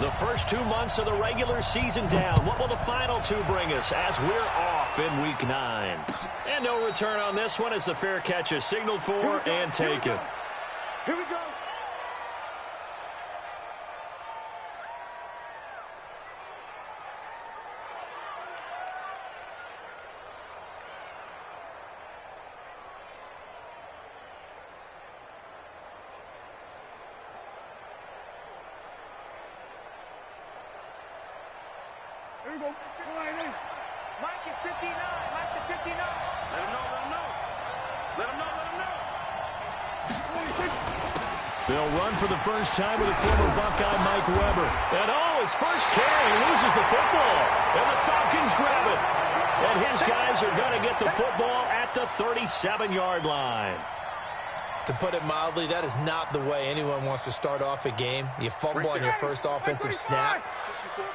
The first 2 months of the regular season down. What will the final two bring us as we're off in Week 9? And no return on this one as the fair catch is signaled for and taken. Here we go. Here we go. Mike is 59. Mike is 59. Let him know. Let him know. Let him know. Let him know. They'll run for the first time with a former Buckeye, Mike Weber. And his first carry loses the football. And the Falcons grab it. And his guys are going to get the football at the 37-yard line. To put it mildly, that is not the way anyone wants to start off a game. You fumble on your first offensive snap.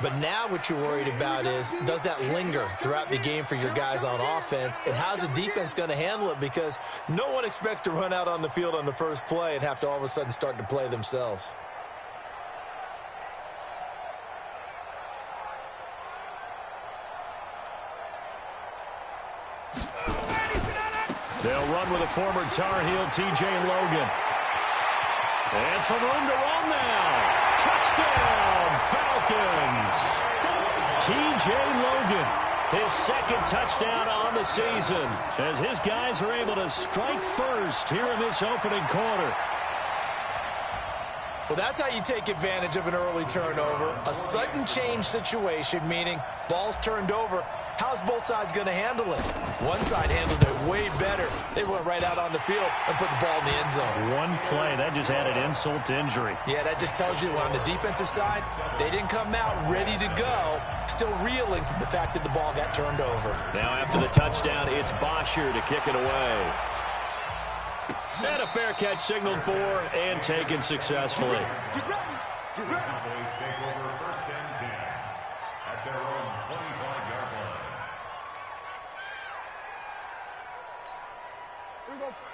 But now what you're worried about is, does that linger throughout the game for your guys on offense? And how's the defense going to handle it? Because no one expects to run out on the field on the first play and have to all of a sudden start to play themselves. They'll run with a former Tar Heel, T.J. Logan. And some room to run now. Touchdown, Falcons. T.J. Logan, his second touchdown on the season, as his guys are able to strike first here in this opening quarter. Well, that's how you take advantage of an early turnover. A sudden change situation, meaning ball's turned over. How's both sides going to handle it? One side handled it way better. They went right out on the field and put the ball in the end zone. One play, that just added insult to injury. Yeah, that just tells you on the defensive side, they didn't come out ready to go, still reeling from the fact that the ball got turned over. Now after the touchdown, it's Bosher to kick it away. And a fair catch signaled for and taken successfully. Cowboys take over first and 10 at their own 25-yard line.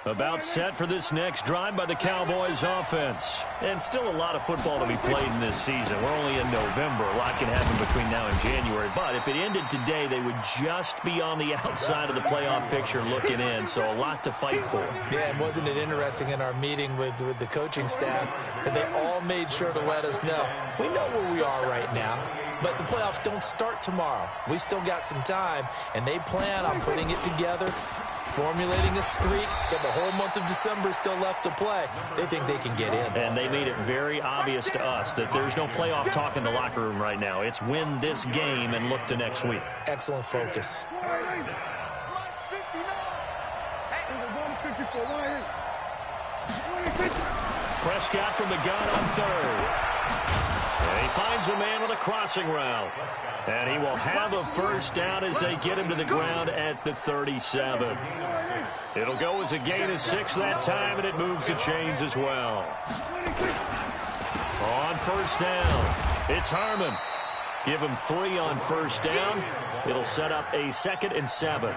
About set for this next drive by the Cowboys offense. And still a lot of football to be played in this season. We're only in November. A lot can happen between now and January. But if it ended today, they would just be on the outside of the playoff picture looking in. So a lot to fight for. Yeah, and wasn't it interesting in our meeting with the coaching staff that they all made sure to let us know, we know where we are right now, but the playoffs don't start tomorrow. We still got some time, and they plan on putting it together, formulating a streak, got the whole month of December still left to play. They think they can get in. And they made it very obvious to us that there's no playoff talk in the locker room right now. It's win this game and look to next week. Excellent focus. Prescott from the gun on third. And he finds a man with a crossing route. And he will have a first down as they get him to the ground at the 37. It'll go as a gain of 6 that time, and it moves the chains as well. On first down, it's Harmon. Give him 3 on first down. It'll set up a 2nd and 7.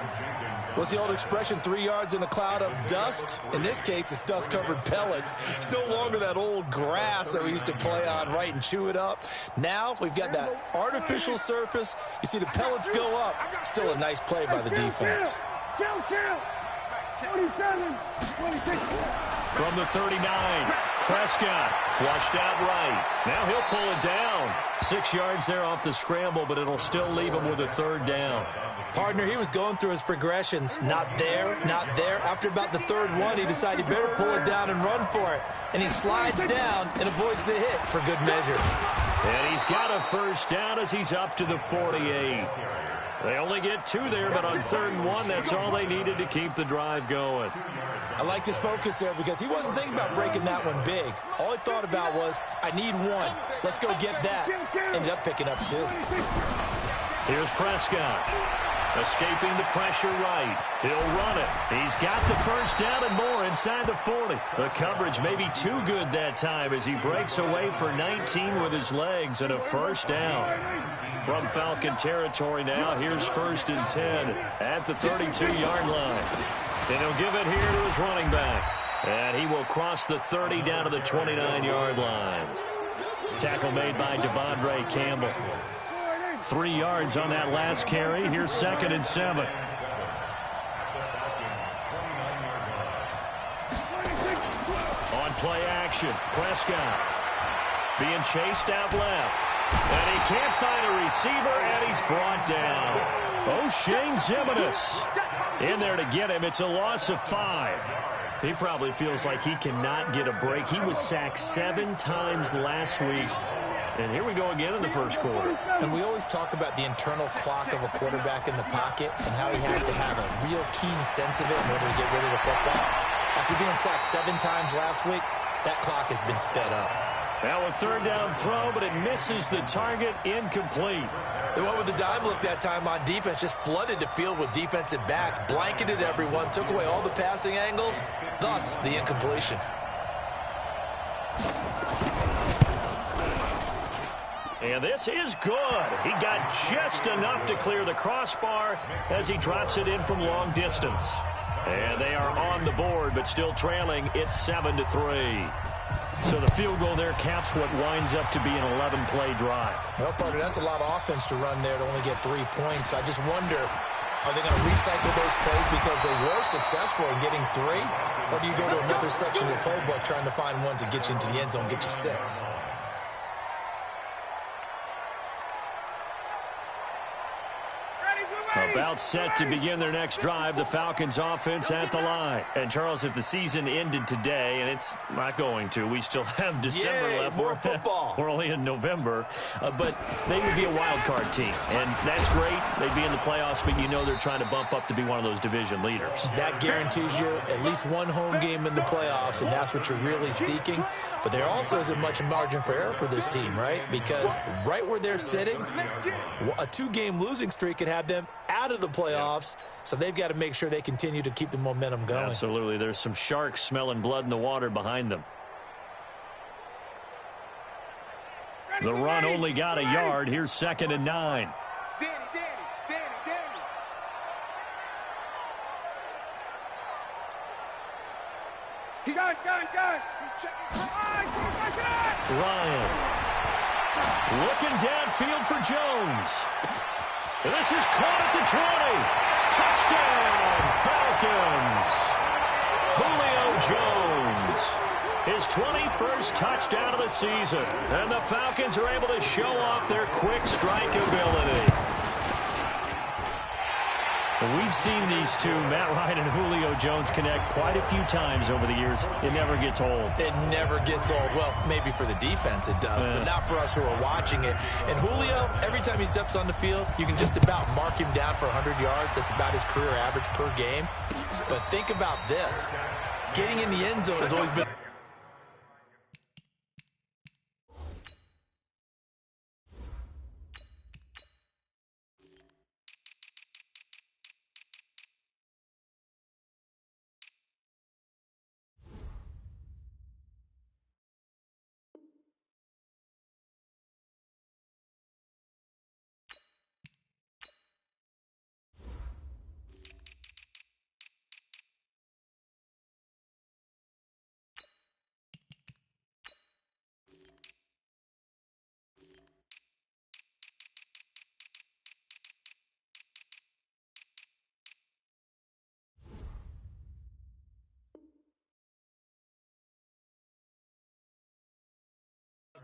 What's the old expression, 3 yards in a cloud of dust? In this case, it's dust-covered pellets. It's no longer that old grass that we used to play on, right, and chew it up. Now we've got that artificial surface. You see the pellets go up. Still a nice play by the defense. 27, 26. From the 39, Prescott flushed out right. Now he'll pull it down. 6 yards there off the scramble, but it'll still leave him with a 3rd down. Partner, he was going through his progressions. Not there, not there. After about the 3rd one, he decided he better pull it down and run for it. And he slides down and avoids the hit for good measure. And he's got a first down as he's up to the 48. They only get 2 there, but on 3rd and 1, that's all they needed to keep the drive going. I liked his focus there because he wasn't thinking about breaking that one big. All he thought about was, I need 1. Let's go get that. Ended up picking up 2. Here's Prescott. Escaping the pressure right. He'll run it. He's got the first down and more inside the 40. The coverage may be too good that time as he breaks away for 19 with his legs and a first down. From Falcon territory now, here's 1st and 10 at the 32-yard line. And he'll give it here to his running back. And he will cross the 30 down to the 29-yard line. Tackle made by Devondre Campbell. 3 yards on that last carry. Here's 2nd and 7. On play action, Prescott being chased out left. And he can't find a receiver, and he's brought down. O'Shane Zimenez in there to get him. It's a loss of 5. He probably feels like he cannot get a break. He was sacked 7 times last week. And here we go again in the first quarter. And we always talk about the internal clock of a quarterback in the pocket and how he has to have a real keen sense of it in order to get rid of the football. After being sacked 7 times last week, that clock has been sped up. Now a 3rd down throw, but it misses the target, incomplete. They went with the dime look that time on defense, just flooded the field with defensive backs, blanketed everyone, took away all the passing angles, thus the incompletion. And this is good. He got just enough to clear the crossbar as he drops it in from long distance. And they are on the board, but still trailing. It's 7-3. So the field goal there caps what winds up to be an 11-play drive. Well, partner, that's a lot of offense to run there to only get 3 points. I just wonder, are they going to recycle those plays because they were successful in getting 3? Or do you go to another section of the playbook trying to find ones that get you into the end zone, get you 6? About set to begin their next drive, the Falcons offense at the line. And, Charles, if the season ended today, and it's not going to, we still have December left. More football. We're only in November. But they would be a wild card team. And that's great. They'd be in the playoffs, but you know they're trying to bump up to be one of those division leaders. That guarantees you at least one home game in the playoffs, and that's what you're really seeking. But there also isn't much margin for error for this team, right? Because right where they're sitting, a 2-game losing streak could have them out of the playoffs, so they've got to make sure they continue to keep the momentum going. Absolutely. There's some sharks smelling blood in the water behind them. The run only got a yard. Here's 2nd and 9. Danny. He's got. He's checking. Ryan looking downfield for Jones. This is caught at the 20. Touchdown, Falcons. Julio Jones. His 21st touchdown of the season. And the Falcons are able to show off their quick strike ability. We've seen these two, Matt Ryan and Julio Jones, connect quite a few times over the years. It never gets old. It never gets old. Well, maybe for the defense it does, but not for us who are watching it. And Julio, every time he steps on the field, you can just about mark him down for 100 yards. That's about his career average per game. But think about this. Getting in the end zone has always been...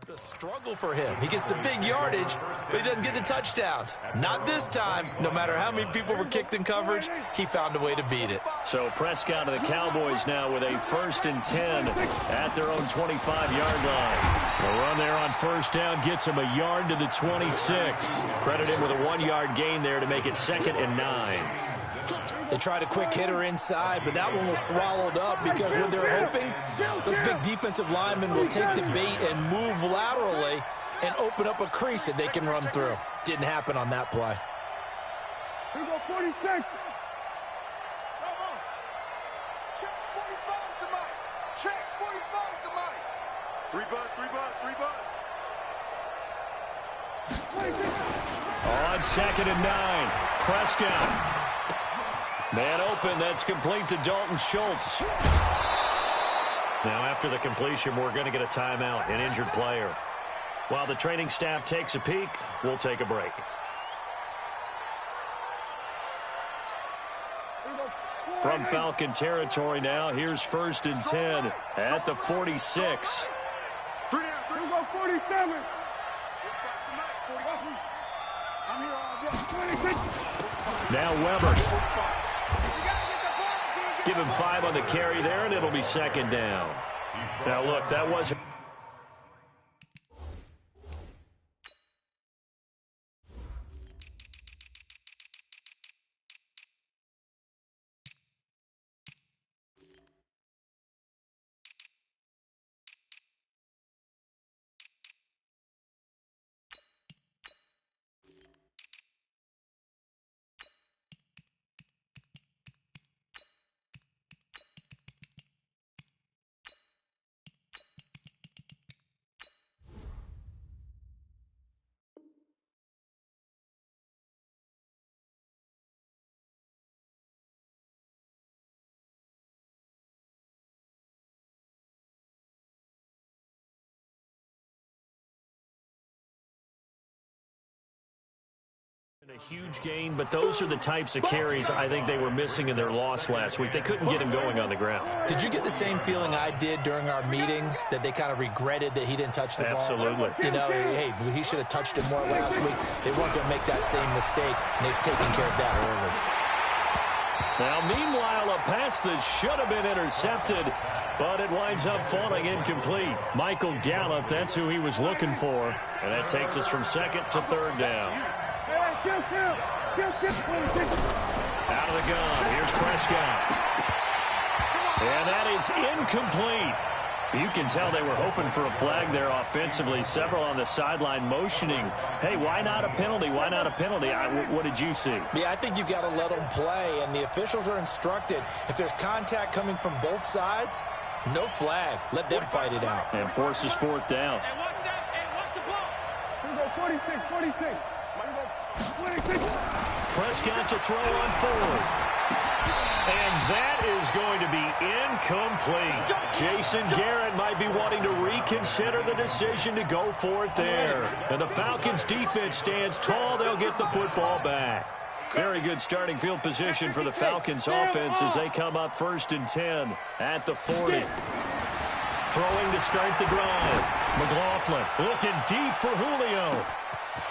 The struggle for him. He gets the big yardage, but he doesn't get the touchdowns. Not this time. No matter how many people were kicked in coverage, he found a way to beat it. So Prescott of the Cowboys now with a 1st and 10 at their own 25-yard line. The run there on 1st down gets him a yard to the 26. Credit him with a 1-yard gain there to make it 2nd and 9. They tried a quick hitter inside, but that one was swallowed up because what they're hoping, those big defensive linemen will take the bait and move laterally and open up a crease that they can run through. Didn't happen on that play. Here we go, 46. Come on. Check 45 to Mike. Check 45 to Mike. 3 butt. On 2nd and 9, Prescott. Man open, that's complete to Dalton Schultz. Now after the completion, we're going to get a timeout, an injured player. While the training staff takes a peek, we'll take a break. From Falcon territory now, here's 1st and 10 at the 46. Here we go, 47. I'm here all day. 26. Now Weber. Give him 5 on the carry there, and it'll be 2nd down. Now, look, that wasn't... A huge gain, but those are the types of carries I think they were missing in their loss last week. They couldn't get him going on the ground. Did you get the same feeling I did during our meetings, that they kind of regretted that he didn't touch the ball? Absolutely. You know, hey, he should have touched it more last week. They weren't going to make that same mistake, and they've taken care of that early. Now, meanwhile, a pass that should have been intercepted, but it winds up falling incomplete. Michael Gallup, that's who he was looking for, and that takes us from 2nd to 3rd down. Kill. Out of the gun, here's Prescott. And that is incomplete. You can tell they were hoping for a flag there offensively. Several on the sideline motioning, hey, why not a penalty? Why not a penalty? What did you see? Yeah, I think you've got to let them play, and the officials are instructed, if there's contact coming from both sides, no flag. Let them fight it out. And forces 4th down. Hey, watch that. Hey, watch the ball. Here we go, 46. 26. Prescott to throw on 4th. And that is going to be incomplete. Jason Garrett might be wanting to reconsider the decision to go for it there. And the Falcons defense stands tall. They'll get the football back. Very good starting field position for the Falcons offense as they come up 1st and 10 at the 40. Throwing to start the drive. McLaughlin looking deep for Julio.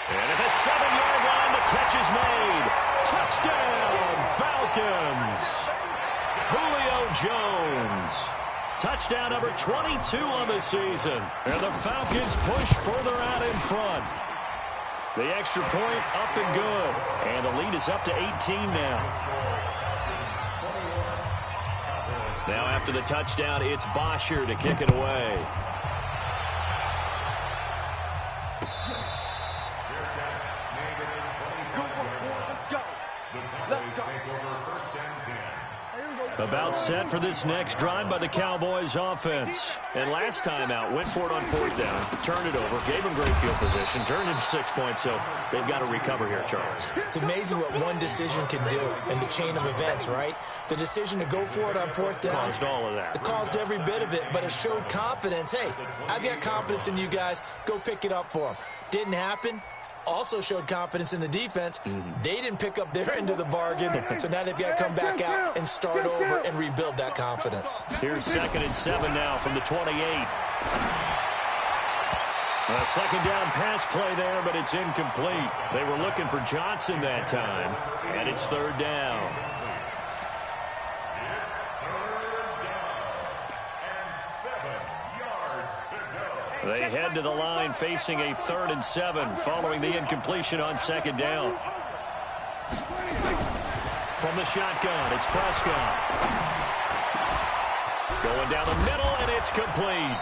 And at the 7-yard line, the catch is made. Touchdown, Falcons. Julio Jones. Touchdown number 22 on the season. And the Falcons push further out in front. The extra point up and good. And the lead is up to 18 now. Now after the touchdown, it's Bosher to kick it away. About set for this next drive by the Cowboys offense. And last time out, went for it on 4th down, turned it over, gave them great field position, turned into 6 points, so they've got to recover here, Charles. It's amazing what one decision can do in the chain of events, right? The decision to go for it on 4th down. Caused all of that. It caused every bit of it, but it showed confidence. Hey, I've got confidence in you guys. Go pick it up for them. Didn't happen. Also showed confidence in the defense. They didn't pick up their end of the bargain, so now they've got to come back out and start over and rebuild that confidence. Here's 2nd and 7 now from the 28. A 2nd down pass play there, but it's incomplete. They were looking for Johnson that time, and it's 3rd down. They head to the line facing a 3rd and 7 following the incompletion on 2nd down. From the shotgun, it's Prescott. Going down the middle, and it's complete.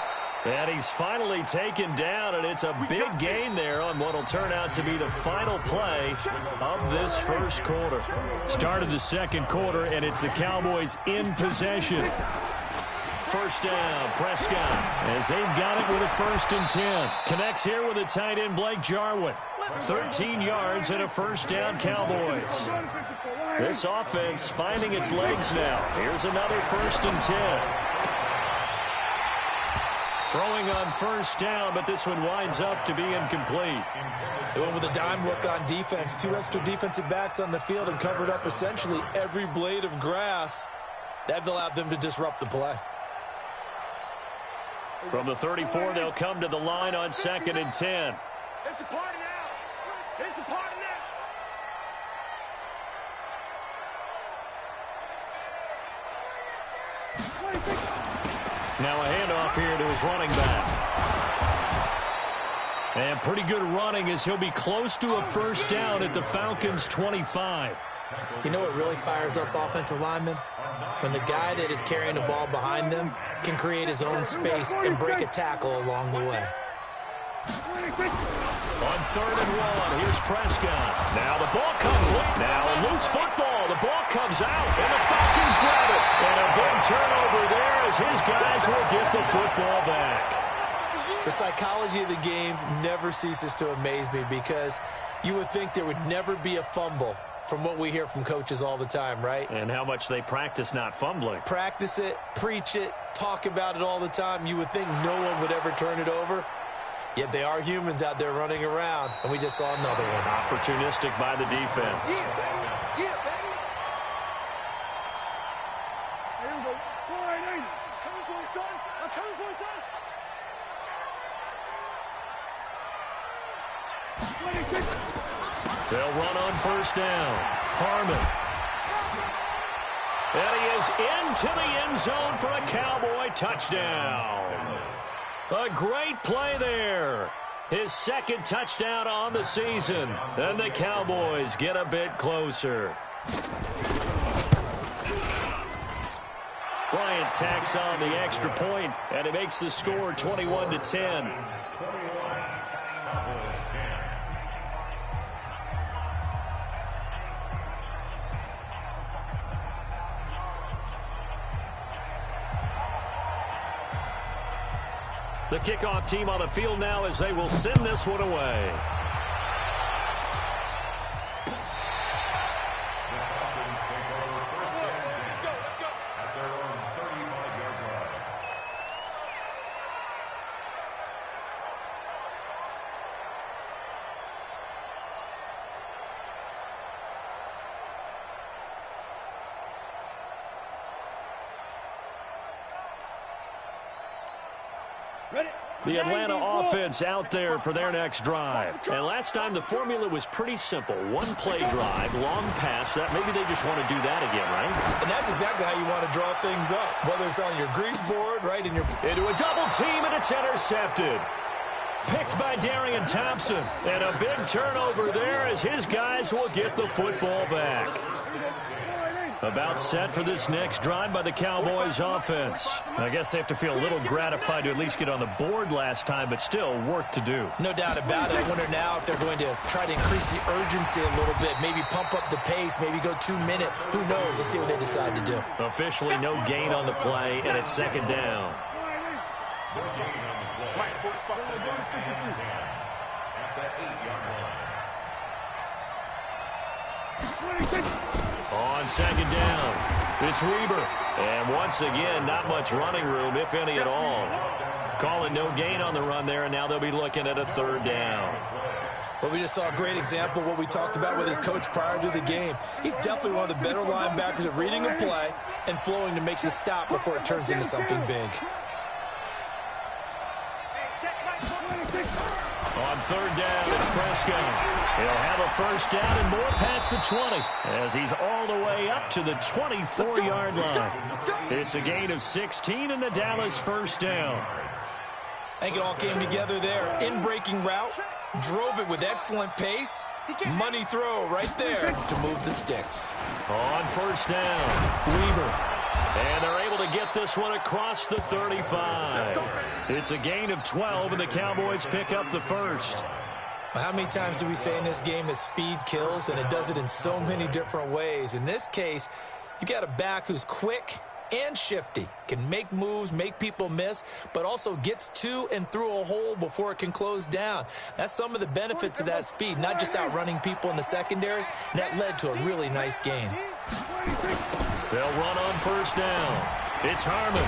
And he's finally taken down, and it's a big gain there on what will turn out to be the final play of this first quarter. Start of the 2nd quarter, and it's the Cowboys in possession. 1st down, Prescott, as they've got it with a 1st and 10. Connects here with a tight end, Blake Jarwin. 13 yards and a 1st down, Cowboys. This offense finding its legs now. Here's another 1st and 10. Throwing on first down, but this one winds up to be incomplete. They went with a dime look on defense. 2 extra defensive backs on the field and covered up essentially every blade of grass. That allowed them to disrupt the play. From the 34, they'll come to the line on 2nd and 10. It's a party now. It's a party Now a handoff here to his running back. And pretty good running as he'll be close to a first down at the Falcons' 25. You know what really fires up offensive linemen? When the guy that is carrying the ball behind them can create his own space and break a tackle along the way. On 3rd and 1, here's Prescott. Now the ball comes late. Now a loose football. The ball comes out, and the Falcons grab it. And a big turnover there as his guys will get the football back. The psychology of the game never ceases to amaze me because you would think there would never be a fumble from what we hear from coaches all the time, right? And how much they practice not fumbling. Practice it, preach it, talk about it all the time. You would think no one would ever turn it over. Yet they are humans out there running around, and we just saw another one. Opportunistic by the defense. Yeah, baby. Yeah, baby. Here we go. Go right in. Coming for you, son. I'm coming for you, son. They'll run on first down. Harmon. And he is into the end zone for a Cowboy touchdown. A great play there. His 2nd touchdown on the season. And the Cowboys get a bit closer. Bryant tacks on the extra point, and it makes the score 21-10. The kickoff team on the field now as they will send this one away. The Atlanta offense out there for their next drive. And last time the formula was pretty simple. One play drive, long pass. That maybe they just want to do that again, right? And that's exactly how you want to draw things up. Whether it's on your grease board, right, in your... Into a double team, and it's intercepted. Picked by Darian Thompson. And a big turnover there as his guys will get the football back. About set for this next drive by the Cowboys offense. I guess they have to feel a little gratified to at least get on the board last time, but still work to do. No doubt about it. I wonder now if they're going to try to increase the urgency a little bit, maybe pump up the pace, maybe go 2-minute. Who knows? Let's see what they decide to do. Officially no gain on the play, and it's 2nd down. On 2nd down, it's Weber. And once again, not much running room, if any at all. Calling no gain on the run there, and now they'll be looking at a 3rd down. Well, we just saw a great example of what we talked about with his coach prior to the game. He's definitely one of the better linebackers at reading a play and flowing to make the stop before it turns into something big. On 3rd down, it's Prescott. He'll have a first down and more past the 20 as he's all the way up to the 24-yard line. It's a gain of 16 and the Dallas first down. I think it all came together there. In-breaking route, drove it with excellent pace. Money throw right there to move the sticks. On first down, Weber. And they're able to get this one across the 35. It's a gain of 12, and the Cowboys pick up the first. Well, how many times do we say in this game that speed kills, and it does it in so many different ways? In this case, you got a back who's quick and shifty, can make moves, make people miss, but also gets to and through a hole before it can close down. That's some of the benefits of that speed, not just outrunning people in the secondary, and that led to a really nice gain. They'll run on first down. It's Harmon.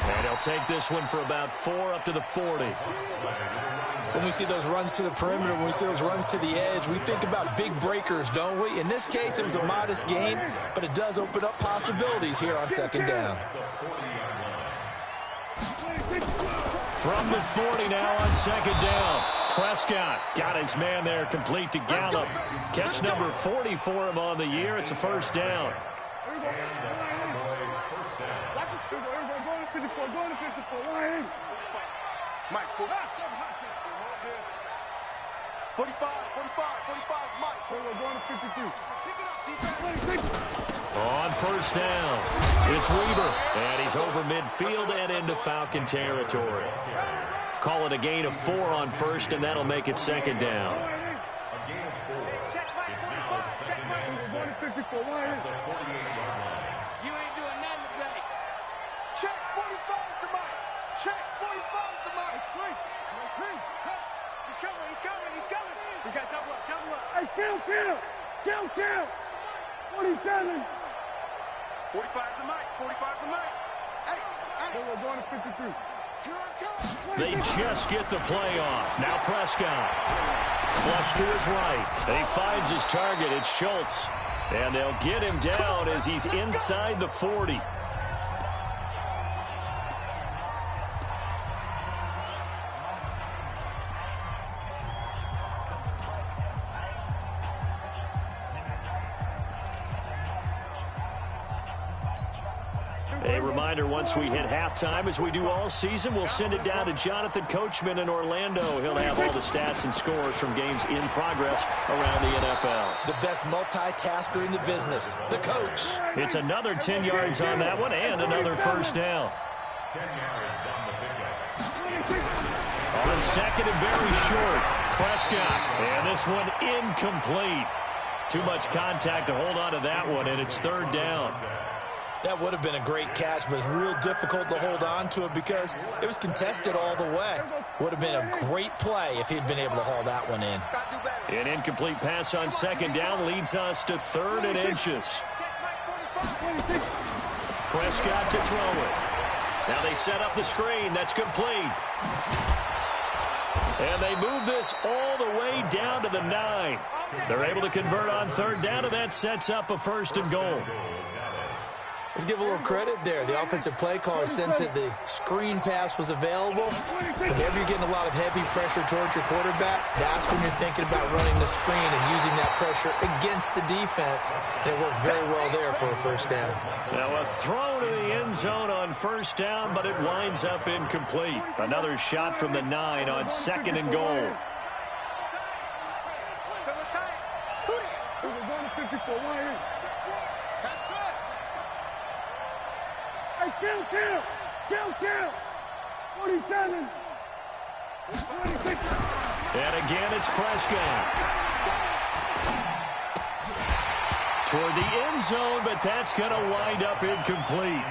And he'll take this one for about 4 up to the 40. When we see those runs to the perimeter, when we see those runs to the edge, we think about big breakers, don't we? In this case, it was a modest gain, but it does open up possibilities here on second down. From the 40 now on second down. Prescott got his man there complete to Gallup. Catch number 40 for him on the year. It's a first down. Mike, 45, Mike. We're going to 52. Pick it up, On first down, it's Weaver, and he's over midfield and into Falcon territory. Call it a gain of 4 on first, and that'll make it second down. A gain of 4. It's now second and 6 at the 48-yard line. You ain't doing nothing today. Check 45 to Mike. Check 45 to Mike. He's coming. We got double up. Hey, kill. 47. 45 to Mike. Hey. We're going to 52. Here I come. They just get the play off. Now Prescott. Flush to his right. And he finds his target. It's Schultz. And they'll get him down as he's inside the 40. A reminder, once we hit halftime, as we do all season, we'll send it down to Jonathan Coachman in Orlando. He'll have all the stats and scores from games in progress around the NFL. The best multitasker in the business, the coach. It's another 10 yards on that one and another first down. 10 yards on the pickup. On second and very short, Prescott. And this one incomplete. Too much contact to hold on to that one, and it's third down. That would have been a great catch, but it's real difficult to hold on to it because it was contested all the way. Would have been a great play if he'd been able to haul that one in. An incomplete pass on second down leads us to 3rd and inches. Prescott to throw it. Now they set up the screen. That's complete. And they move this all the way down to the 9. They're able to convert on third down, and that sets up a 1st and goal. Let's give a little credit there. The offensive play caller sensed that the screen pass was available. Whenever you're getting a lot of heavy pressure towards your quarterback, that's when you're thinking about running the screen and using that pressure against the defense. And it worked very well there for a first down. Now a throw to the end zone on first down, but it winds up incomplete. Another shot from the 9 on 2nd and goal. Kill. 47. 26. And again, it's Prescott. Toward the end zone, but that's going to wind up incomplete.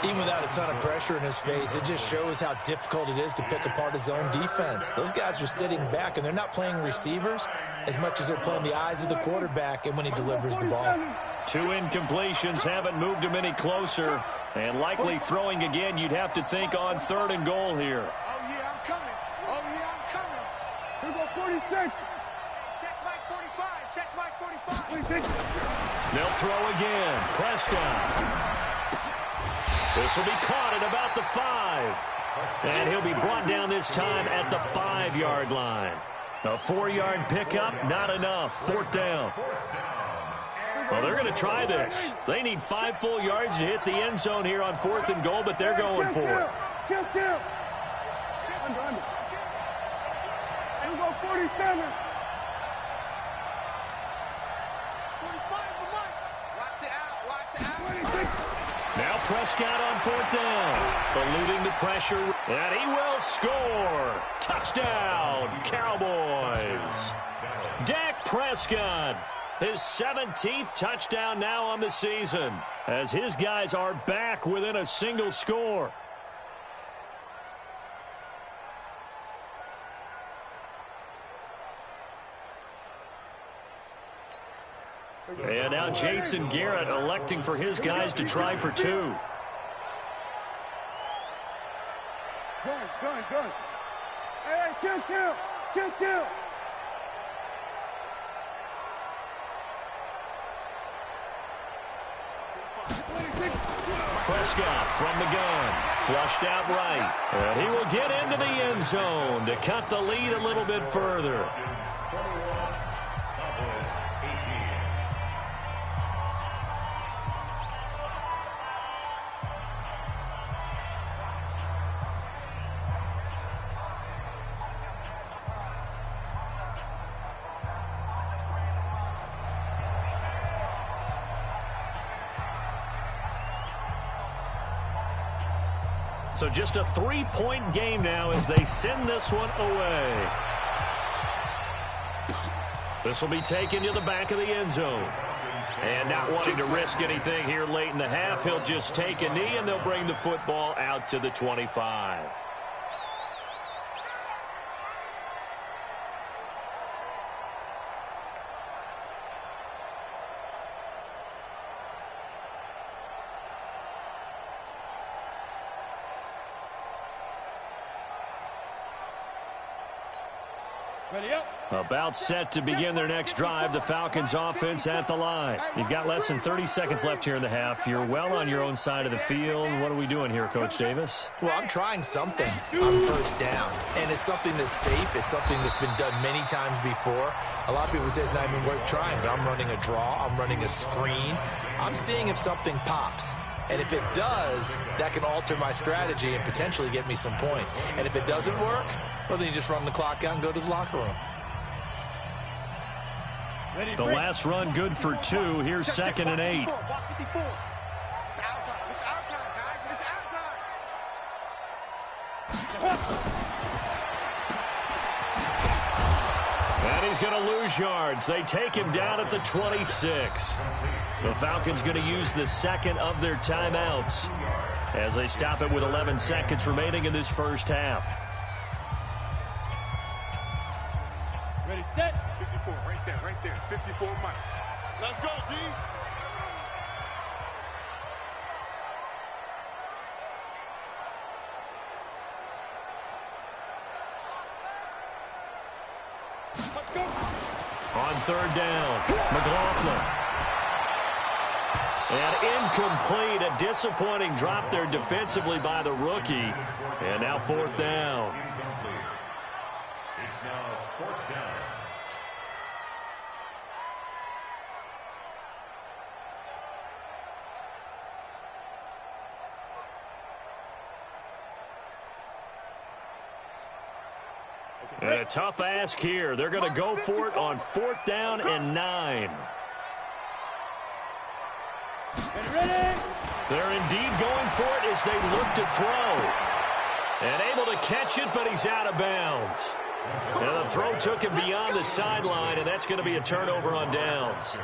Even without a ton of pressure in his face, it just shows how difficult it is to pick apart his own defense. Those guys are sitting back, and they're not playing receivers as much as they're playing the eyes of the quarterback and when he delivers the ball. 2 incompletions haven't moved him any closer. And likely throwing again, you'd have to think on 3rd and goal here. Oh, yeah, I'm coming. Here go 46. Check Mike 45. 26. They'll throw again. Prescott. This will be caught at about the 5. And he'll be brought down this time at the 5-yard line. A 4-yard pickup, not enough. 4th down. Well, they're going to try this. They need 5 full yards to hit the end zone here on 4th and goal, but they're going for it. Kill. Here we go 47. 45 for Mike. Watch the out. 26. Now Prescott on 4th down. Eluding the pressure, and he will score. Touchdown, Cowboys. Dak Prescott. His 17th touchdown now on the season, as his guys are back within a single score. And now Jason Garrett electing for his guys to try for 2. Kill. Prescott from the gun. Flushed out right. And he will get into the end zone to cut the lead a little bit further. Cowboys 18. So just a 3-point game now as they send this one away. This will be taken to the back of the end zone. And not wanting to risk anything here late in the half, he'll just take a knee and they'll bring the football out to the 25. Ready up. About set to begin their next drive, the Falcons offense at the line. You've got less than 30 seconds left here in the half. You're well on your own side of the field. What are we doing here, Coach Davis? Well, I'm trying something on first down, and it's something that's safe. It's something that's been done many times before. A lot of people say it's not even worth trying, but I'm running a draw. I'm running a screen. I'm seeing if something pops. And if it does, that can alter my strategy and potentially get me some points. And if it doesn't work, well, then you just run the clock out and go to the locker room. The last run good for 2. Here's 2nd and 8. It's our time. It's our time, guys. It's our time. And he's going to lose yards. They take him down at the 26. The Falcons going to use the second of their timeouts as they stop it with 11 seconds remaining in this first half. Ready, set. 54, right there. 54, Mike. Let's go, D. Let's go. On 3rd down, McLaughlin. And incomplete, a disappointing drop there defensively by the rookie. And now 4th down. Incomplete. It's now 4th down. And a tough ask here. They're going to go for it on 4th down and 9. Ready. They're indeed going for it as they look to throw. And able to catch it, but he's out of bounds. And the throw took him beyond the sideline, and that's going to be a turnover on downs.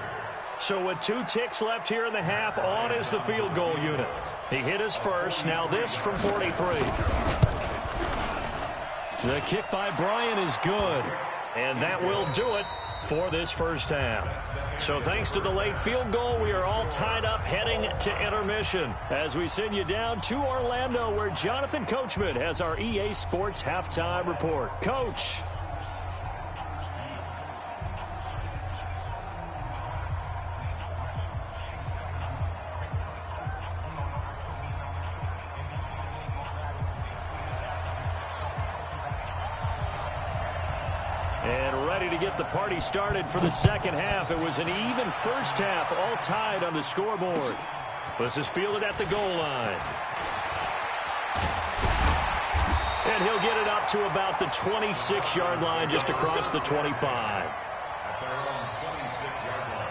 So with 2 ticks left here in the half, on is the field goal unit. He hit his first. Now this from 43. The kick by Bryant is good. And that will do it for this first half. So thanks to the late field goal, we are all tied up heading to intermission as we send you down to Orlando where Jonathan Coachman has our EA Sports Halftime Report. Coach. And ready to get the party started for the second half. It was an even first half, all tied on the scoreboard. This is fielded at the goal line. And he'll get it up to about the 26-yard line, just across the 25. At their own 26-yard line.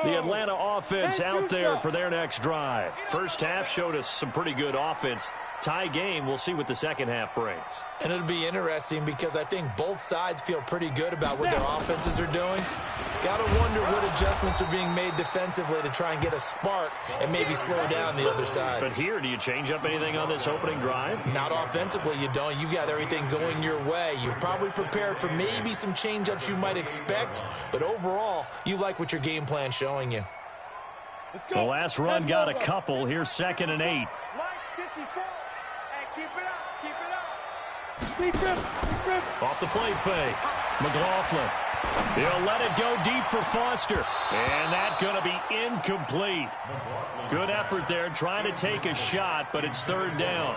The Atlanta offense out there for their next drive. First half showed us some pretty good offense. Tie game. We'll see what the second half brings. And it'll be interesting because I think both sides feel pretty good about what their offenses are doing. Got to wonder what adjustments are being made defensively to try and get a spark and maybe slow down the other side. But here, do you change up anything on this opening drive? Not offensively, you don't. You got everything going your way. You've probably prepared for maybe some change-ups you might expect, but overall, you like what your game plan's showing you. The last run got a couple. Here's 2nd and 8. Keep it up. Keep it up. Off the play fake. McLaughlin. He'll let it go deep for Foster. And that's going to be incomplete. Good effort there trying to take a shot, but it's 3rd down.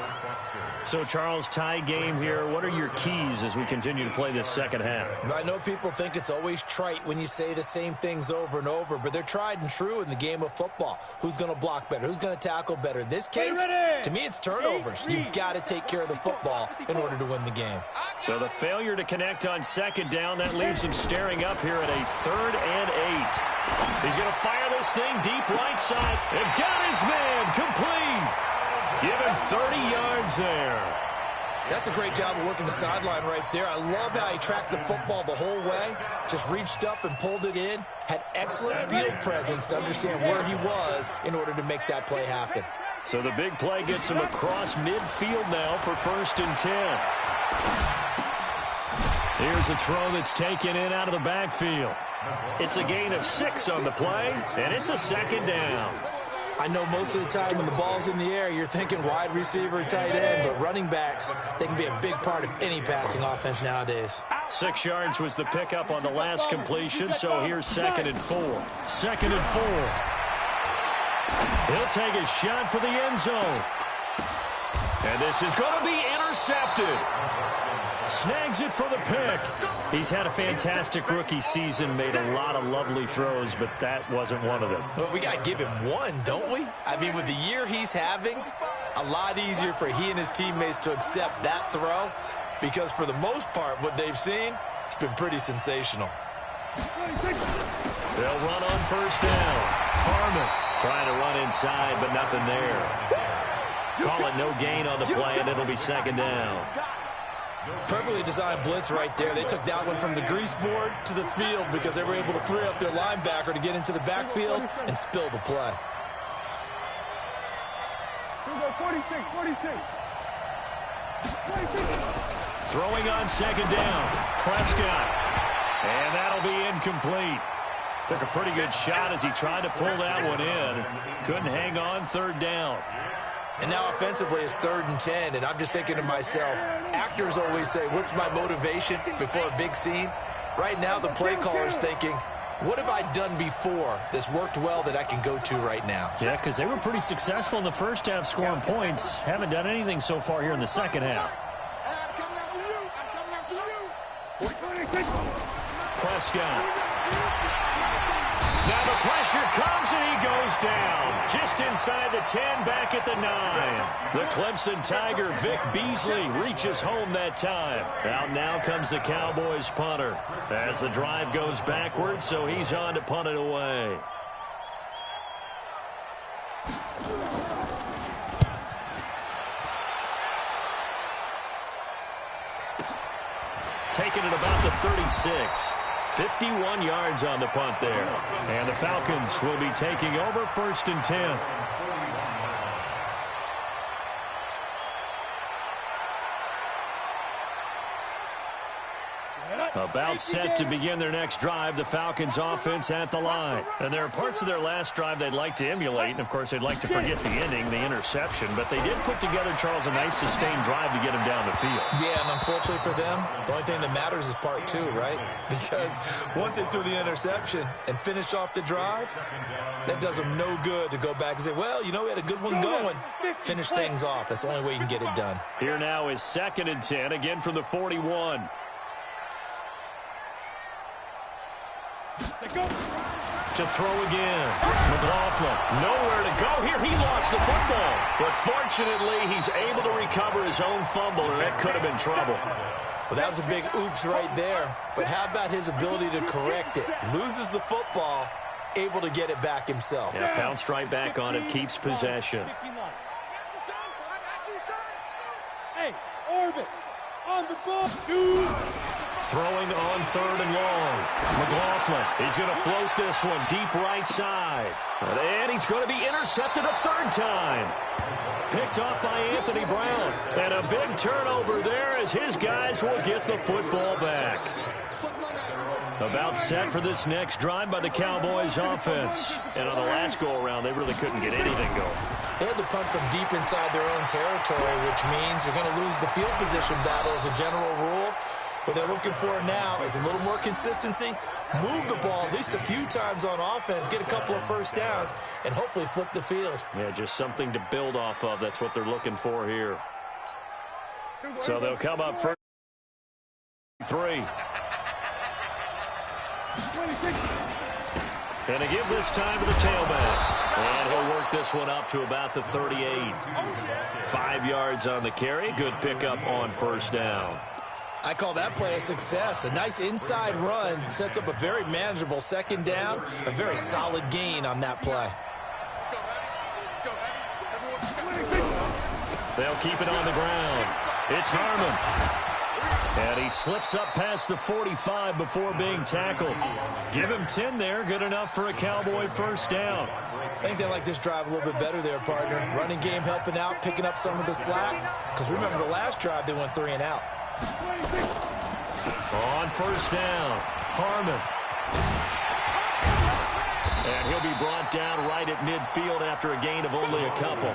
So, Charles, tie game here. What are your keys as we continue to play this second half? I know people think it's always trite when you say the same things over and over, but they're tried and true in the game of football. Who's going to block better? Who's going to tackle better? In this case, to me, it's turnovers. You've got to take care of the football in order to win the game. So the failure to connect on 2nd down, that leaves him staring up here at a 3rd and 8. He's going to fire this thing deep right side. And got his man complete. Give him 30 yards there. That's a great job of working the sideline right there. I love how he tracked the football the whole way. Just reached up and pulled it in. Had excellent field presence to understand where he was in order to make that play happen. So the big play gets him across midfield now for 1st and 10. Here's a throw that's taken in out of the backfield. It's a gain of 6 on the play, and it's a 2nd down. I know most of the time when the ball's in the air, you're thinking wide receiver, tight end, but running backs, they can be a big part of any passing offense nowadays. 6 yards was the pickup on the last completion, so here's 2nd and 4. 2nd and 4. He'll take a shot for the end zone. And this is going to be intercepted. Snags it for the pick. He's had a fantastic rookie season, made a lot of lovely throws, but that wasn't one of them. Well, we got to give him one, don't we? I mean, with the year he's having, a lot easier for he and his teammates to accept that throw because for the most part, what they've seen, it's been pretty sensational. They'll run on 1st down. Harmon trying to run inside, but nothing there. Call it no gain on the play, and it'll be 2nd down. Perfectly designed blitz right there. They took that one from the grease board to the field because they were able to free up their linebacker to get into the backfield and spill the play. 46. Throwing on 2nd down. Prescott. And that'll be incomplete. Took a pretty good shot as he tried to pull that one in. Couldn't hang on 3rd down. And now offensively it's 3rd and 10, and I'm just thinking to myself, actors always say, what's my motivation before a big scene? Right now the play caller's thinking, what have I done before that's worked well that I can go to right now? Yeah, because they were pretty successful in the first half scoring points. Haven't done anything so far here in the second half. I'm coming after you. Prescott. Now the pressure comes and he goes down. Just inside the 10, back at the 9. The Clemson Tiger, Vic Beasley, reaches home that time. Out now comes the Cowboys punter as the drive goes backwards, so he's on to punt it away. Taking it about the 36. 51 yards on the punt there. And the Falcons will be taking over 1st and 10. About set to begin their next drive, the Falcons offense at the line. And there are parts of their last drive they'd like to emulate, and of course they'd like to forget the ending, the interception, but they did put together, Charles, a nice sustained drive to get him down the field. Yeah, and unfortunately for them, the only thing that matters is part 2, right? Because once they threw the interception and finished off the drive, that does them no good to go back and say, well, you know, we had a good one going. Finish things off. That's the only way you can get it done. Here now is 2nd and 10, again from the 41. To throw again. McLaughlin, nowhere to go here. He lost the football. But fortunately, he's able to recover his own fumble, and that could have been trouble. Well, that was a big oops right there. But how about his ability to correct it? Loses the football, able to get it back himself. Yeah, bounced right back on it, keeps possession. Hey, orbit. On the ball. Shoot. Throwing on 3rd and long. McLaughlin, he's going to float this one deep right side. And he's going to be intercepted a 3rd time. Picked off by Anthony Brown. And a big turnover there as his guys will get the football back. About set for this next drive by the Cowboys offense. And on the last go-around, they really couldn't get anything going. They had to punt from deep inside their own territory, which means you're going to lose the field position battle as a general rule. What they're looking for now is a little more consistency, move the ball at least a few times on offense, get a couple of first downs, and hopefully flip the field. Yeah, just something to build off of. That's what they're looking for here. So they'll come up first. 3. And to give this time to the tailback. And he'll work this one up to about the 38. 5 yards on the carry. Good pickup on first down. I call that play a success. A nice inside run sets up a very manageable 2nd down. A very solid gain on that play. They'll keep it on the ground. It's Harmon. And he slips up past the 45 before being tackled. Give him 10 there. Good enough for a Cowboy first down. I think they like this drive a little bit better there, partner. Running game helping out, picking up some of the slack. Because remember, the last drive they went 3 and out. On first down, Harmon. And he'll be brought down right at midfield after a gain of only a couple.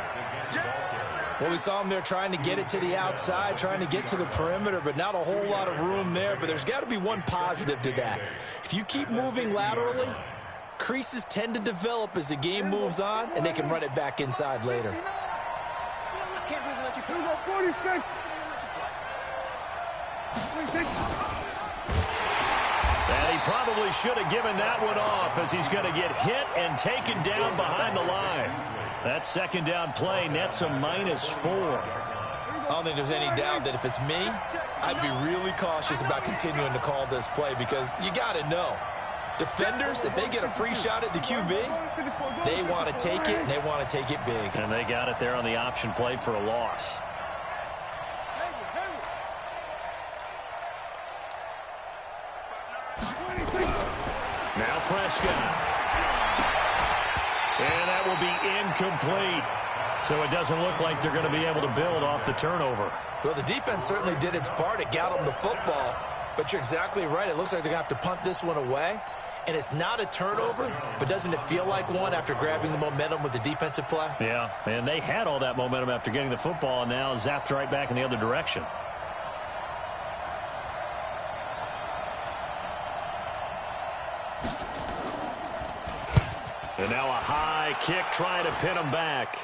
Well, we saw him there trying to get it to the outside, trying to get to the perimeter, but not a whole lot of room there. But there's got to be one positive to that. If you keep moving laterally, creases tend to develop as the game moves on, and they can run it back inside later. I can't believe they let you go. 46. And he probably should have given that one off as he's going to get hit and taken down behind the line. That 2nd down play nets a -4. I don't think there's any doubt that if it's me, I'd be really cautious about continuing to call this play because you got to know. Defenders, if they get a free shot at the QB, they want to take it, and they want to take it big. And they got it there on the option play for a loss. Now Prescott. And that will be incomplete. So it doesn't look like they're going to be able to build off the turnover. Well, the defense certainly did its part. It got them the football. But you're exactly right. It looks like they're going to have to punt this one away. And it's not a turnover, but doesn't it feel like one after grabbing the momentum with the defensive play? Yeah, and they had all that momentum after getting the football and now zapped right back in the other direction. And now a high kick trying to pin him back.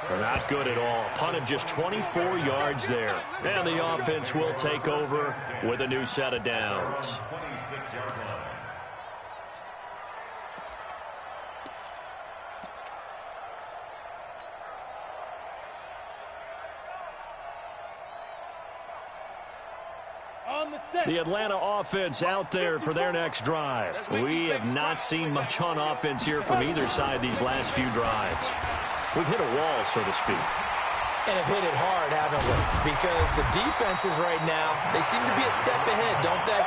They're not good at all. Punt of just 24 yards there. And the offense will take over with a new set of downs. The Atlanta offense out there for their next drive. We have not seen much on offense here from either side these last few drives. We've hit a wall, so to speak. And have hit it hard, haven't we? Because the defenses right now, they seem to be a step ahead, don't they?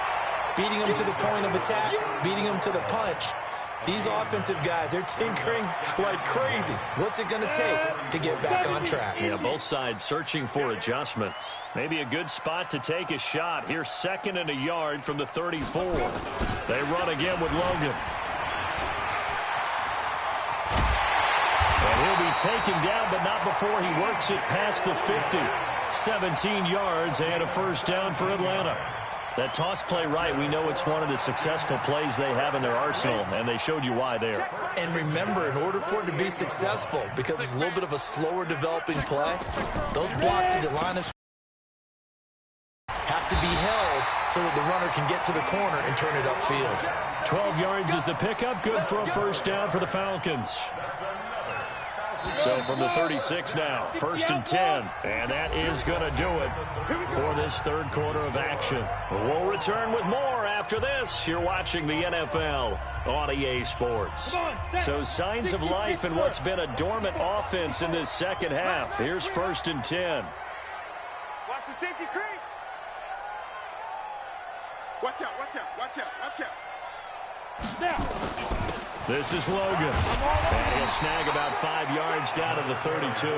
Beating them to the point of attack, beating them to the punch. These offensive guys, they're tinkering like crazy. What's it going to take to get back on track? Yeah, both sides searching for adjustments. Maybe a good spot to take a shot. Here's 2nd and a yard from the 34. They run again with Logan. And he'll be taken down, but not before he works it past the 50. 17 yards and a first down for Atlanta. That toss play right, we know it's one of the successful plays they have in their arsenal, and they showed you why there. And remember, in order for it to be successful, because it's a little bit of a slower developing play, those blocks at the line of have to be held so that the runner can get to the corner and turn it upfield. 12 yards is the pickup, good for a first down for the Falcons. So from the 36 now, 1st and 10. And that is going to do it for this third quarter of action. We'll return with more after after this, you're watching the NFL on EA Sports. So signs of life in what's been a dormant offense in this second half. Here's 1st and 10. Watch the safety creep. Watch out, watch out, watch out, watch out. This is Logan. And he'll snag about 5 yards down to the 32.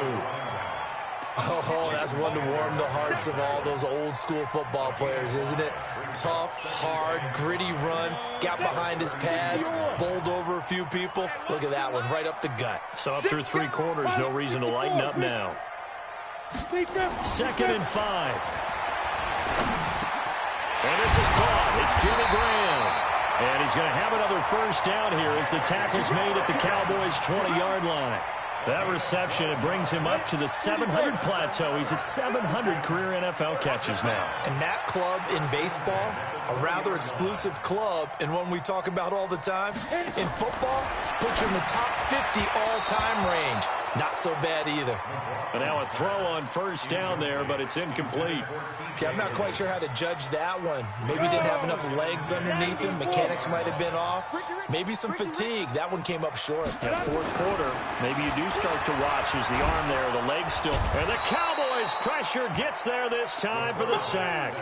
Oh, that's one to warm the hearts of all those old school football players, isn't it? Tough, hard, gritty run, got behind his pads, bowled over a few people. Look at that one, right up the gut. So up through 3 quarters, no reason to lighten up now. 2nd and 5. And this is caught. It's Jimmy Graham. And he's going to have another 1st down here as the tackle's made at the Cowboys' 20-yard line. That reception, it brings him up to the 700 plateau. He's at 700 career NFL catches now. And that club in baseball, a rather exclusive club, and one we talk about all the time. In football, puts you in the top 50 all-time range. Not so bad either. And now a throw on 1st down there, but it's incomplete. Okay, I'm not quite sure how to judge that one. Maybe didn't have enough legs underneath him. Mechanics might have been off. Maybe some fatigue. That one came up short. Yeah, 4th quarter, maybe you do start to watch as the arm there, the leg still. And the Cowboys' pressure gets there this time for the sack.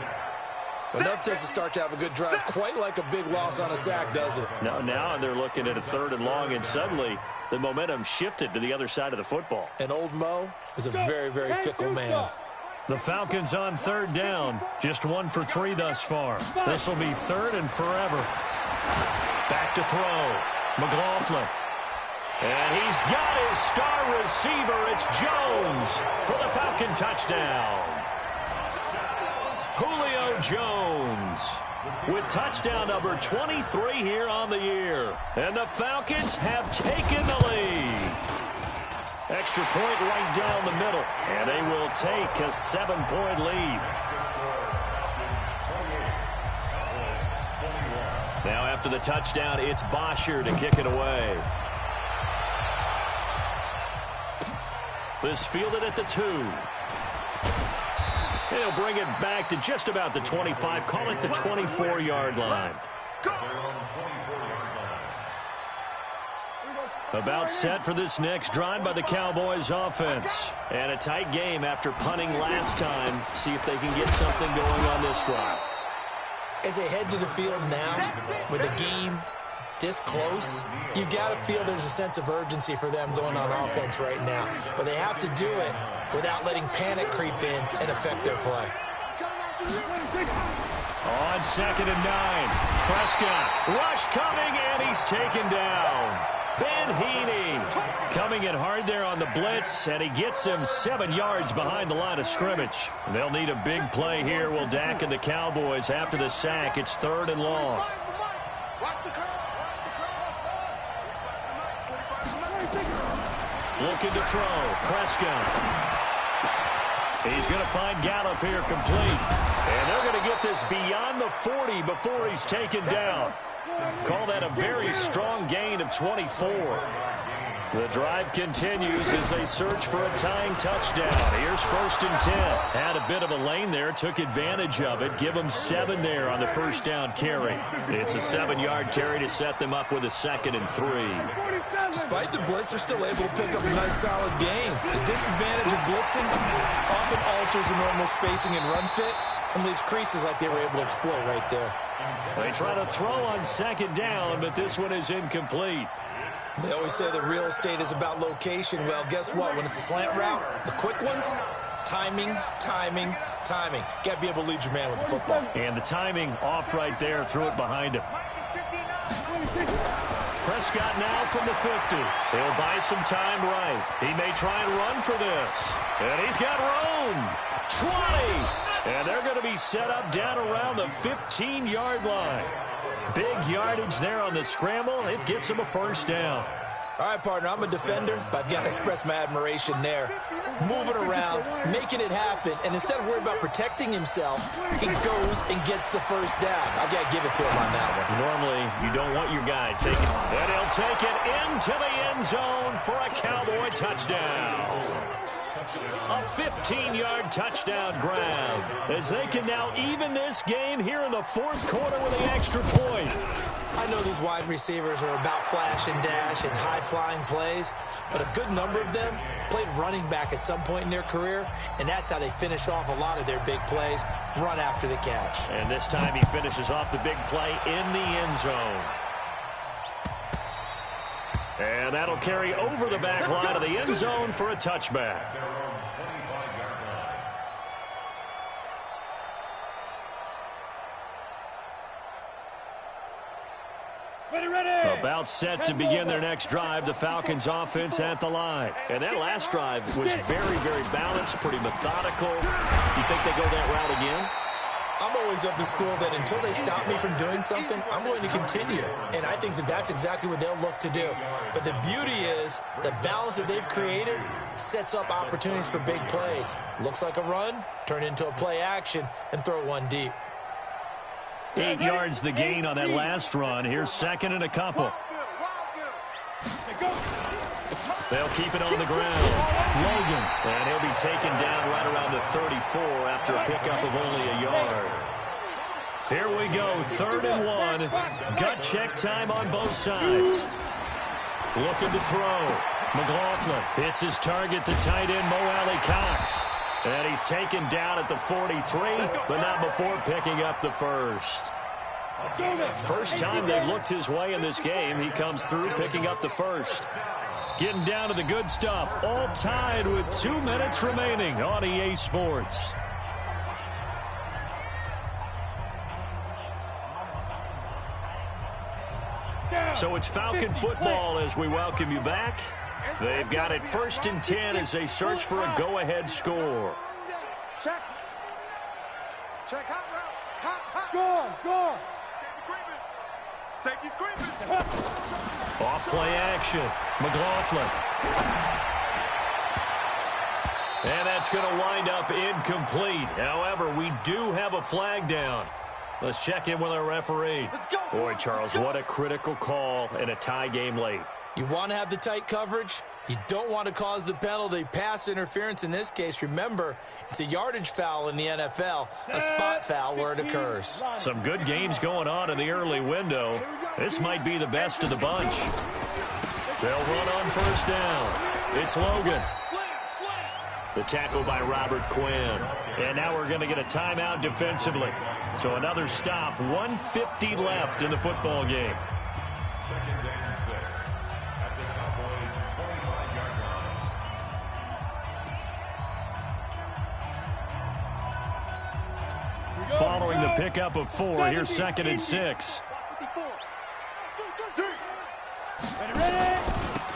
Enough takes a start to have a good drive. Quite like a big loss on a sack, does it? Now they're looking at a 3rd and long, and suddenly the momentum shifted to the other side of the football. And old Mo is a very, very fickle man. The Falcons on 3rd down. Just 1 for 3 thus far. This will be 3rd and forever. Back to throw. McLaughlin. And he's got his star receiver. It's Jones for the Falcon touchdown. Julio Jones with touchdown number 23 here on the year. And the Falcons have taken the lead. Extra point right down the middle. And they will take a 7-point lead. Now after the touchdown, it's Bosher to kick it away. This fielded at the 2. He'll bring it back to just about the 25. Call it the 24-yard line. About set for this next drive by the Cowboys offense. And a tight game after punting last time. See if they can get something going on this drive. As they head to the field now, with the game this close, you've got to feel there's a sense of urgency for them going on offense right now. But they have to do it without letting panic creep in and affect their play. On 2nd and 9, Prescott, rush coming, and he's taken down. Ben Heaney coming in hard there on the blitz, and he gets him 7 yards behind the line of scrimmage. They'll need a big play here, will Dak and the Cowboys after the sack. It's 3rd and long. Looking to throw. Prescott. He's going to find Gallup here complete. And they're going to get this beyond the 40 before he's taken down. Call that a very strong gain of 24. The drive continues as they search for a tying touchdown. Here's 1st and 10. Had a bit of a lane there, took advantage of it. Give them 7 there on the 1st down carry. It's a 7-yard carry to set them up with a 2nd and 3. Despite the blitz, they're still able to pick up a nice solid gain. The disadvantage of blitzing often alters the normal spacing and run fits and leaves creases like they were able to exploit right there. They try to throw on 2nd down, but this one is incomplete. They always say that real estate is about location. Well, guess what? When it's a slant route, the quick ones, timing, timing, timing. Got to be able to lead your man with the football. And the timing off right there, threw it behind him. Prescott now from the 50. He'll buy some time right. He may try and run for this. And he's got room. 20. And they're going to be set up down around the 15-yard line. Big yardage there on the scramble. It gets him a 1st down. All right, partner, I'm a defender, but I've got to express my admiration there. Moving around, making it happen, and instead of worrying about protecting himself, he goes and gets the 1st down. I've got to give it to him on that one. Normally, you don't want your guy taking it. And he'll take it into the end zone for a Cowboy touchdown. A 15-yard touchdown grab as they can now even this game here in the fourth quarter with the extra point. I know these wide receivers are about flash and dash and high-flying plays, but a good number of them played running back at some point in their career, and that's how they finish off a lot of their big plays, run after the catch. And this time he finishes off the big play in the end zone. And that'll carry over the back line of the end zone for a touchback. About set to begin their next drive, the Falcons offense at the line. And that last drive was very, very balanced, pretty methodical. You think they go that route again? I'm always of the school that until they stop me from doing something, I'm going to continue. And I think that that's exactly what they'll look to do. But the beauty is the balance that they've created sets up opportunities for big plays. Looks like a run, turn into a play action, and throw one deep. 8 yards the gain on that last run. Here's second and a couple. They'll keep it on the ground. Logan, and he'll be taken down right around the 34 after a pickup of only a yard. Here we go, 3rd and 1. Gut check time on both sides. Looking to throw. McLaughlin hits his target, the tight end, Mo Alley-Cox. And he's taken down at the 43, but not before picking up the first. First time they've looked his way in this game, he comes through picking up the first. Getting down to the good stuff, all tied with 2 minutes remaining on EA Sports. So it's Falcon football as we welcome you back. They've got it 1st and 10 as they search for a go-ahead score. Check. Check. Hot route. Hot. Go. Safety's creeping. Off play action. McLaughlin. And that's going to wind up incomplete. However, we do have a flag down. Let's check in with our referee. Boy, Charles, what a critical call in a tie game late. You want to have the tight coverage. You don't want to cause the penalty. Pass interference in this case. Remember, it's a yardage foul in the NFL, a spot foul where it occurs. Some good games going on in the early window. This might be the best of the bunch. They'll run on 1st down. It's Logan. The tackle by Robert Quinn. And now we're going to get a timeout defensively. So another stop, 1:50 left in the football game. 2nd and 6 at the Cowboys' 25-yard line. Following the pickup of 4, here's 2nd and 6.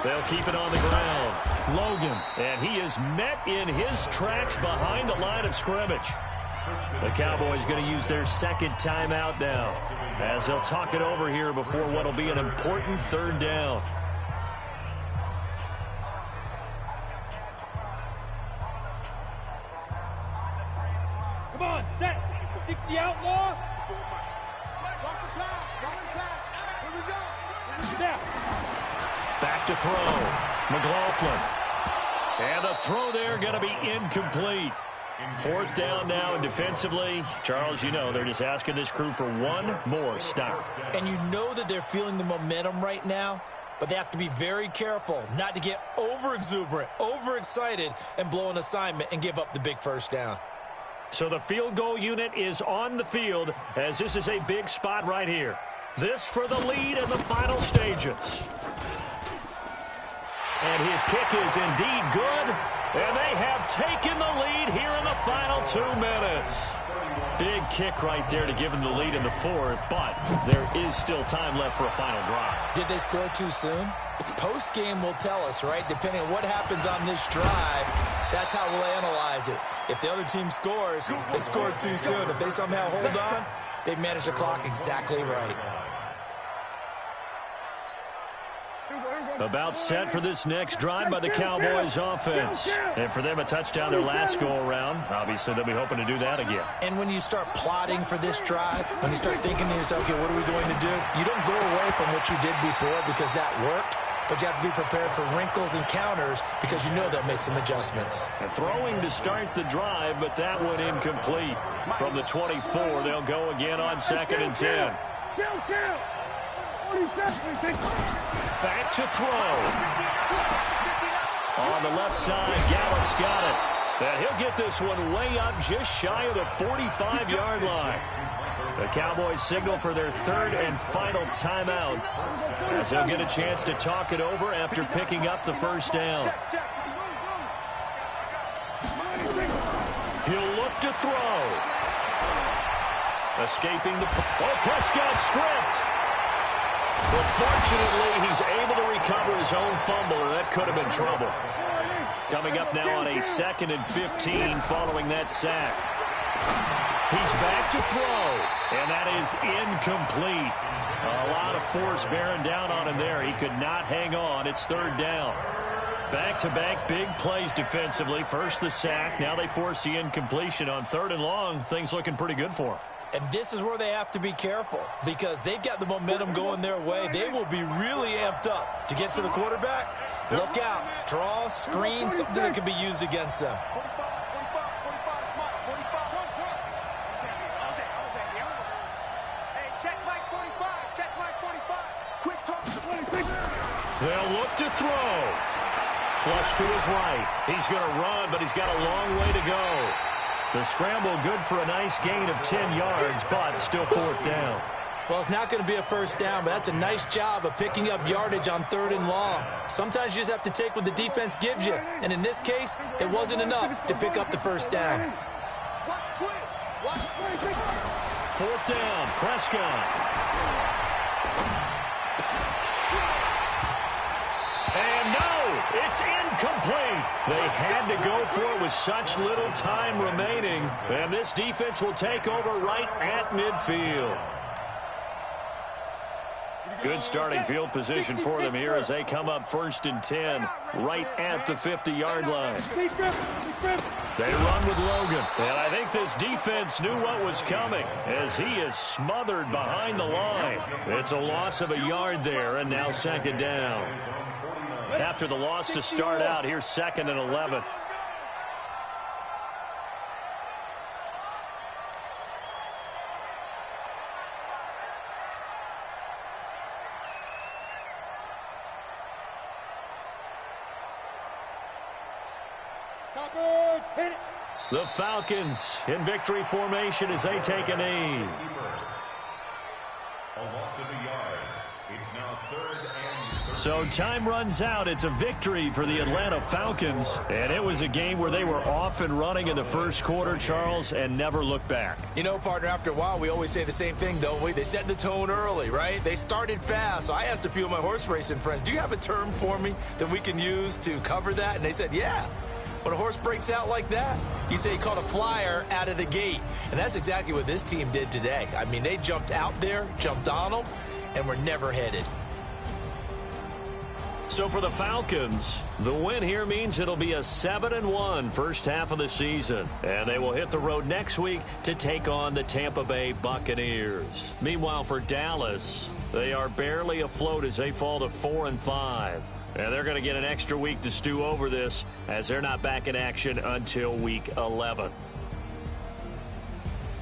They'll keep it on the ground. Logan, and he is met in his tracks behind the line of scrimmage. The Cowboys going to use their 2nd timeout now as they'll talk it over here before what will be an important 3rd down. Come on, set. 60 outlaw. Here we go. Back to throw. McLaughlin. And the throw there going to be incomplete. 4th down now, and defensively, Charles, you know, they're just asking this crew for one more stop. And you know that they're feeling the momentum right now, but they have to be very careful not to get over-exuberant, over-excited, and blow an assignment and give up the big 1st down. So the field goal unit is on the field as this is a big spot right here. This for the lead in the final stages. And his kick is indeed good. And they have taken the lead here in the final 2 minutes. Big kick right there to give them the lead in the 4th, but there is still time left for a final drive. Did they score too soon? Post-game will tell us, right? Depending on what happens on this drive, that's how we'll analyze it. If the other team scores, they scored too soon. If they somehow hold on, they've managed the clock exactly right. About set for this next drive by the Cowboys offense. And for them, a touchdown their last go-around. Obviously, they'll be hoping to do that again. And when you start plotting for this drive, when you start thinking to yourself, okay, what are we going to do? You don't go away from what you did before because that worked. but you have to be prepared for wrinkles and counters because you know they'll make some adjustments. And throwing to start the drive, but that one incomplete. From the 24, they'll go again on 2nd and 10. Back to throw. On the left side, Gallup's got it. And he'll get this one way up just shy of the 45-yard line. The Cowboys signal for their 3rd and final timeout, as he'll get a chance to talk it over after picking up the first down. He'll look to throw. Escaping the... Oh, Prescott stripped. But fortunately, he's able to recover his own fumble, or that could have been trouble. Coming up now on a 2nd and 15 following that sack. He's back to throw, and that is incomplete. A lot of force bearing down on him there. He could not hang on. It's 3rd down. Back-to-back big plays defensively. First the sack. Now they force the incompletion on 3rd and long. Things looking pretty good for him. And this is where they have to be careful because they've got the momentum going their way. They will be really amped up to get to the quarterback. Look out. Draw, screen, something that could be used against them. They'll look to throw. Flush to his right. He's going to run, but he's got a long way to go. The scramble good for a nice gain of 10 yards, but still 4th down. Well, it's not going to be a first down, but that's a nice job of picking up yardage on 3rd and long. Sometimes you just have to take what the defense gives you. And in this case, it wasn't enough to pick up the first down. 4th down, Prescott. And no, it's incomplete. They had to go for it with such little time remaining. And this defense will take over right at midfield. Good starting field position for them here as they come up 1st and 10 right at the 50-yard line. They run with Logan. And I think this defense knew what was coming as he is smothered behind the line. It's a loss of a yard there, and now 2nd down. After the loss to start out, here's 2nd and 11. The Falcons in victory formation as they take a knee. A loss of a yard. It's now 3rd and 13. So time runs out. It's a victory for the Atlanta Falcons. And it was a game where they were off and running in the first quarter, Charles, and never looked back. You know, partner, after a while, we always say the same thing, don't we? They set the tone early, right? They started fast. So I asked a few of my horse racing friends, do you have a term for me that we can use to cover that? And they said, yeah. When a horse breaks out like that, you say he caught a flyer out of the gate. And that's exactly what this team did today. I mean, they jumped out there, jumped on them, and were never headed. So for the Falcons, the win here means it'll be a 7-1 first half of the season. And they will hit the road next week to take on the Tampa Bay Buccaneers. Meanwhile, for Dallas, they are barely afloat as they fall to 4-5. And they're going to get an extra week to stew over this as they're not back in action until week 11.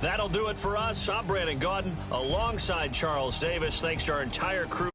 That'll do it for us. I'm Brandon Gaudin alongside Charles Davis. Thanks to our entire crew.